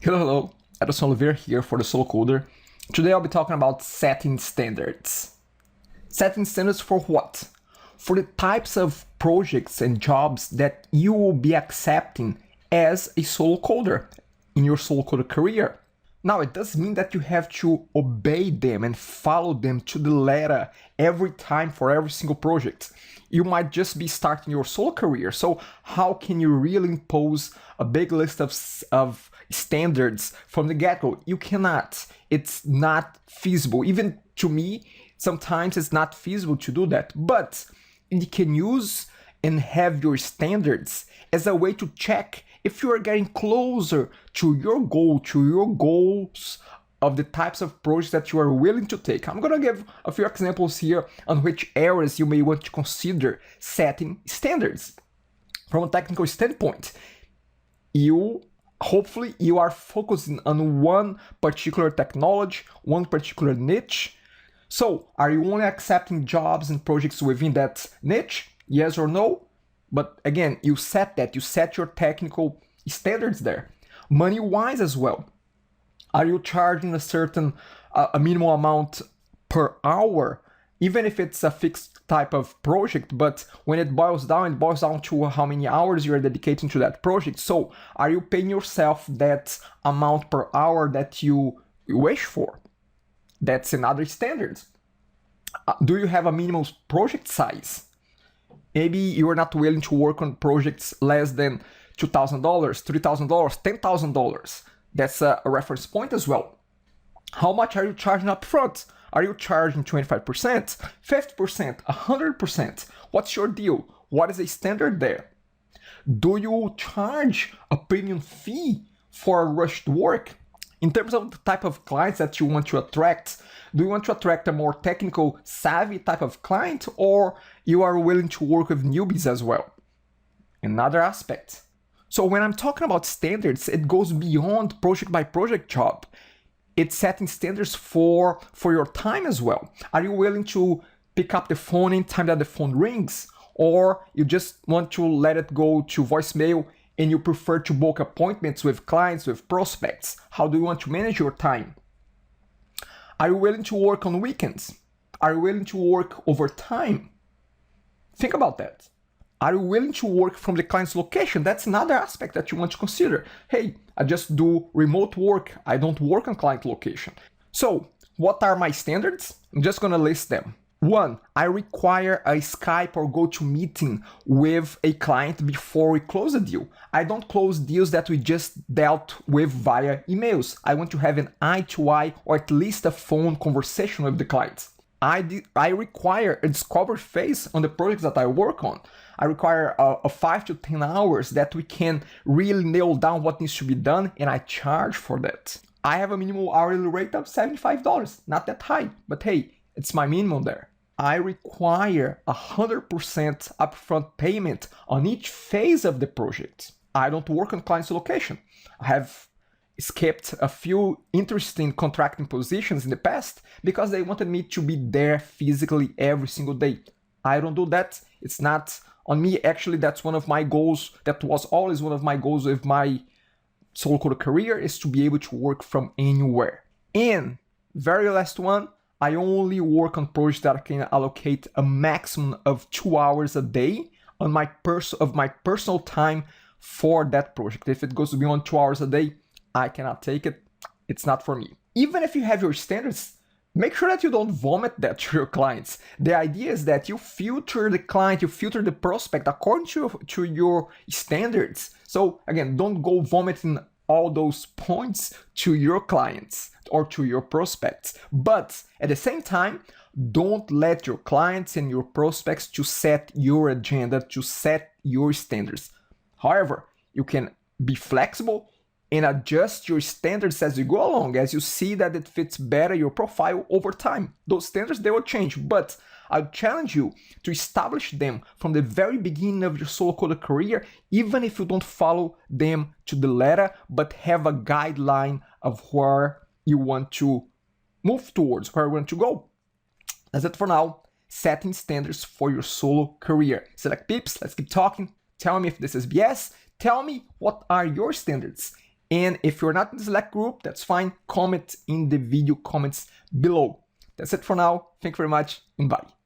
Hello, Edson Oliveira here for the Solo Coder. Today I'll be talking about setting standards. Setting standards for what? For the types of projects and jobs that you will be accepting as a solo coder in your solo coder career. Now, it does mean that you have to obey them and follow them to the letter every time for every single project. You might just be starting your solo career, so how can you really impose a big list of standards from the get-go? You cannot. It's not feasible. Even to me, sometimes it's not feasible to do that, but you can use and have your standards as a way to check if you are getting closer to your goals of the types of projects that you are willing to take. I'm going to give a few examples here on which areas you may want to consider setting standards. From a technical standpoint, hopefully you are focusing on one particular technology, one particular niche. So, are you only accepting jobs and projects within that niche? Yes or no? But again, you set your technical standards there. Money-wise as well. Are you charging a minimal amount per hour, even if it's a fixed type of project, but when it boils down to how many hours you are dedicating to that project. So, are you paying yourself that amount per hour that you wish for? That's another standard. Do you have a minimum project size? Maybe you are not willing to work on projects less than $2,000, $3,000, $10,000. That's a reference point as well. How much are you charging up front? Are you charging 25%, 50%, 100%? What's your deal? What is the standard there? Do you charge a premium fee for rushed work? In terms of the type of clients that you want to attract, do you want to attract a more technical savvy type of client, or you are willing to work with newbies as well? Another aspect. So when I'm talking about standards, it goes beyond project by project job. It's setting standards for your time as well. Are you willing to pick up the phone anytime that the phone rings, or you just want to let it go to voicemail and you prefer to book appointments with clients, with prospects? How do you want to manage your time? Are you willing to work on weekends? Are you willing to work overtime? Think about that. Are you willing to work from the client's location? That's another aspect that you want to consider. Hey, I just do remote work. I don't work on client location. So, what are my standards? I'm just going to list them. 1, I require a Skype or GoToMeeting with a client before we close a deal. I don't close deals that we just dealt with via emails. I want to have an eye-to-eye or at least a phone conversation with the client. I require a discovery phase on the projects that I work on. I require a 5 to 10 hours that we can really nail down what needs to be done, and I charge for that. I have a minimum hourly rate of $75, not that high, but hey, it's my minimum there. I require 100% upfront payment on each phase of the project. I don't work on client's location. I have skipped a few interesting contracting positions in the past because they wanted me to be there physically every single day. I don't do that. It's not on me. Actually, that's one of my goals. That was always one of my goals with my solo coder career, is to be able to work from anywhere. And very last one, I only work on projects that I can allocate a maximum of 2 hours a day on my personal time for that project. If it goes beyond 2 hours a day, I cannot take it. It's not for me. Even if you have your standards, make sure that you don't vomit that to your clients. The idea is that you filter the client, you filter the prospect according to your standards. So again, don't go vomiting all those points to your clients or to your prospects. But at the same time, don't let your clients and your prospects to set your agenda, to set your standards. However, you can be flexible and adjust your standards as you go along, as you see that it fits better your profile over time. Those standards, they will change, but I challenge you to establish them from the very beginning of your solo coder career, even if you don't follow them to the letter, but have a guideline of where you want to move towards, where you want to go. That's it for now. Setting standards for your solo career. Select peeps, let's keep talking. Tell me if this is BS. Tell me what are your standards. And if you're not in the Slack group, that's fine. Comment in the video comments below. That's it for now. Thank you very much and bye.